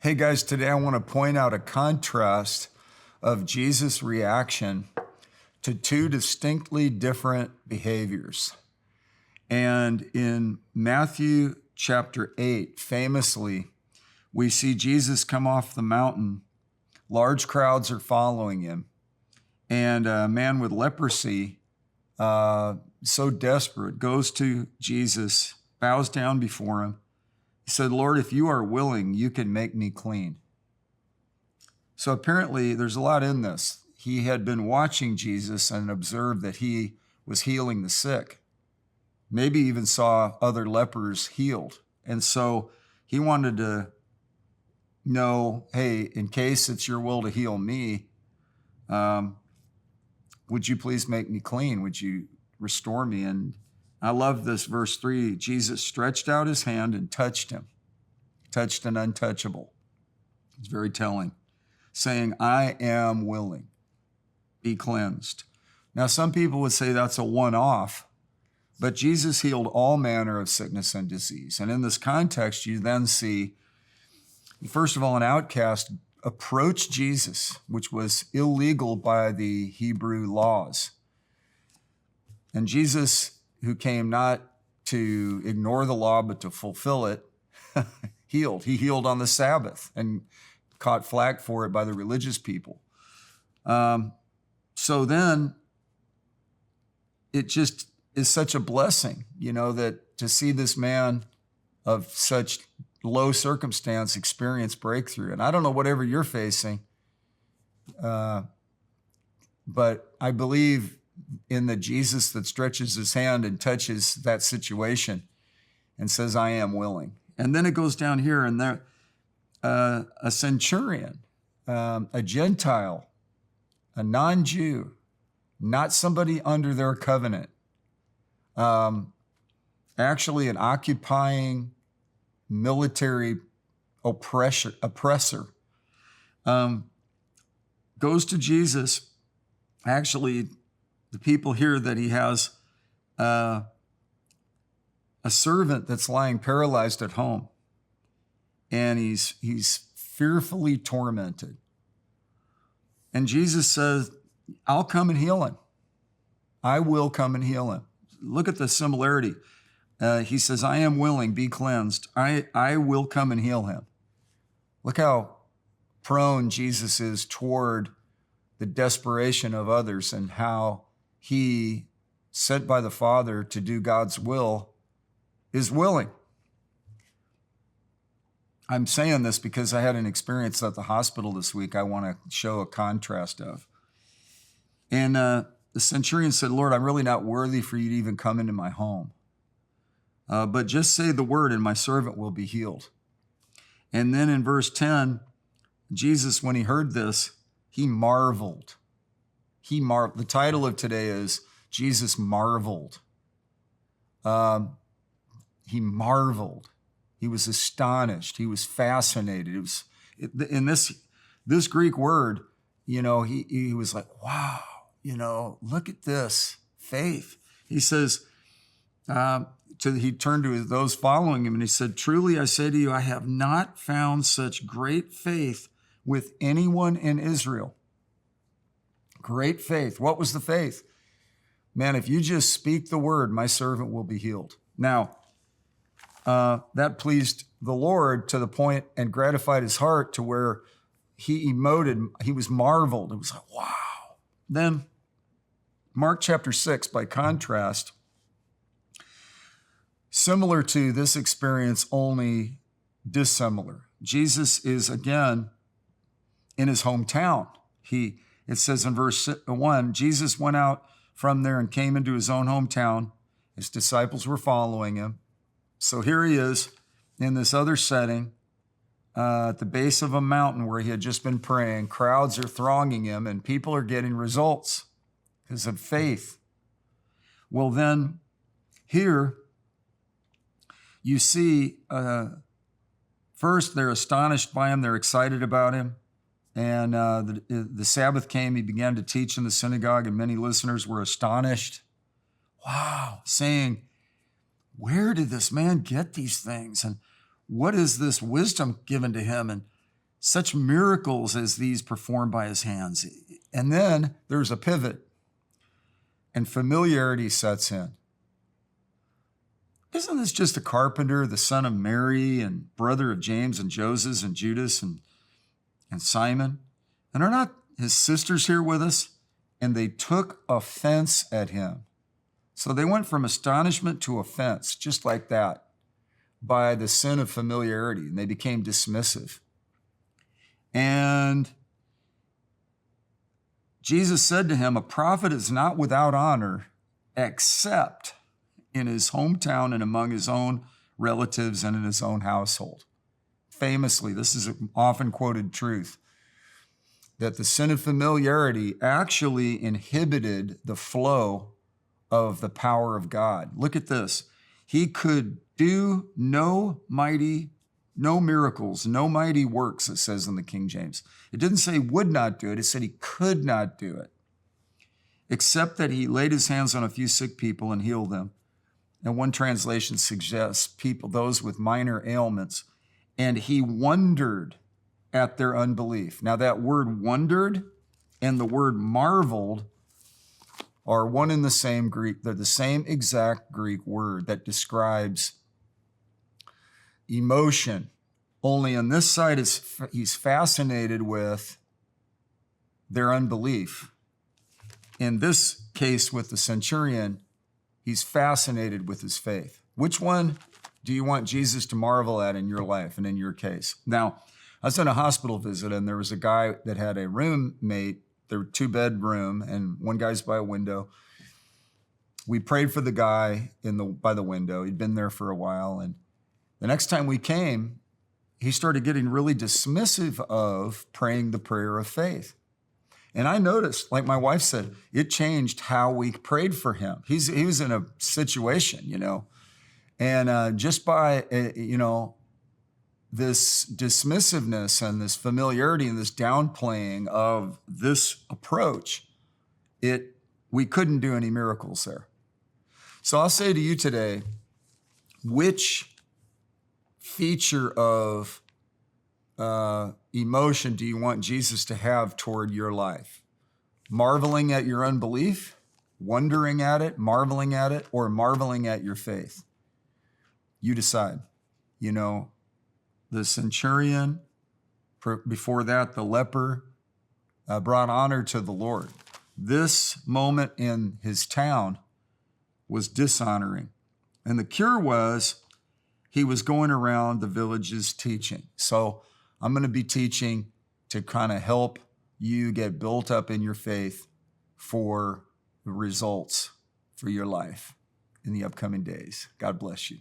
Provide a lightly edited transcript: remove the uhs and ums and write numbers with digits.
Hey guys, today I want to point out a contrast of Jesus' reaction to two distinctly different behaviors. And in Matthew chapter 8, famously, we see Jesus come off the mountain. Large crowds are following him. And a man with leprosy, so desperate, goes to Jesus, bows down before him. He said, "Lord, if you are willing, you can make me clean." So apparently there's a lot in this. He had been watching Jesus and observed that he was healing the sick. Maybe even saw other lepers healed. And so he wanted to know, hey, in case it's your will to heal me, would you please make me clean? Would you restore me? And I love this verse 3. Jesus stretched out his hand and touched him, touched an untouchable. It's very telling, saying, "I am willing, be cleansed." Now, some people would say that's a one-off, but Jesus healed all manner of sickness and disease. And in this context, you then see, first of all, an outcast approach Jesus, which was illegal by the Hebrew laws. And Jesus, who came not to ignore the law, but to fulfill it, healed. He healed on the Sabbath and caught flack for it by the religious people. So then it just is such a blessing, that to see this man of such low circumstance experience breakthrough. And I don't know whatever you're facing, but I believe in the Jesus that stretches his hand and touches that situation and says, "I am willing." And then it goes down here, and there, a centurion, a Gentile, a non-Jew, not somebody under their covenant, actually an occupying military oppressor, goes to Jesus. Actually, the people hear that he has a servant that's lying paralyzed at home, and he's fearfully tormented. And Jesus says, "I'll come and heal him. I will come and heal him." Look at the similarity. He says, "I am willing, be cleansed. I will come and heal him." Look how prone Jesus is toward the desperation of others and how he, sent by the Father to do God's will, is willing. I'm saying this because I had an experience at the hospital this week I want to show a contrast of. And the centurion said, "Lord, I'm really not worthy for you to even come into my home. But just say the word and my servant will be healed." And then in verse 10, Jesus, when he heard this, he marveled. The title of today is Jesus marveled. He marveled. He was astonished. He was fascinated. In this Greek word, he was like, wow, look at this faith. He says, he turned to those following him and he said, "Truly I say to you, I have not found such great faith with anyone in Israel." Great faith. What was the faith? Man, if you just speak the word, my servant will be healed. Now, that pleased the Lord to the point and gratified his heart to where he was marveled. It was like, wow. Then Mark chapter 6, by contrast, similar to this experience, only dissimilar. Jesus is again in his hometown. It says in verse 1, Jesus went out from there and came into his own hometown. His disciples were following him. So here he is in this other setting at the base of a mountain where he had just been praying. Crowds are thronging him and people are getting results because of faith. Well, then here you see, first they're astonished by him. They're excited about him. And the Sabbath came, he began to teach in the synagogue, and many listeners were astonished. Wow, saying, "Where did this man get these things? And what is this wisdom given to him?" And such miracles as these performed by his hands. And then there's a pivot, and familiarity sets in. Isn't this just a carpenter, the son of Mary and brother of James and Joseph and Judas and Simon? And are not his sisters here with us? And they took offense at him. So they went from astonishment to offense, just like that, by the sin of familiarity, and they became dismissive. And Jesus said to him, a prophet is not without honor, except in his hometown and among his own relatives and in his own household. Famously, this is an often quoted truth, that the sin of familiarity actually inhibited the flow of the power of God. Look at this. He could do no miracles, no mighty works, it says in the King James. It didn't say would not do it. It said he could not do it, except that he laid his hands on a few sick people and healed them. And one translation suggests those with minor ailments, and he wondered at their unbelief. Now that word wondered and the word marveled are one in the same Greek. They're the same exact Greek word that describes emotion. Only on this side, he's fascinated with their unbelief. In this case with the centurion, he's fascinated with his faith. Which one do you want Jesus to marvel at in your life and in your case? Now, I was on a hospital visit, and there was a guy that had a roommate. There were 2-bed room, and one guy's by a window. We prayed for the guy by the window. He'd been there for a while, and the next time we came, he started getting really dismissive of praying the prayer of faith. And I noticed, like my wife said, it changed how we prayed for him. He was in a situation, and just by, this dismissiveness and this familiarity and this downplaying of this approach, we couldn't do any miracles there. So I'll say to you today, which feature of emotion do you want Jesus to have toward your life? Marveling at your unbelief, wondering at it, marveling at it, or marveling at your faith? You decide. The centurion, before that, the leper, brought honor to the Lord. This moment in his town was dishonoring. And the cure was he was going around the villages teaching. So I'm going to be teaching to kind of help you get built up in your faith for the results for your life in the upcoming days. God bless you.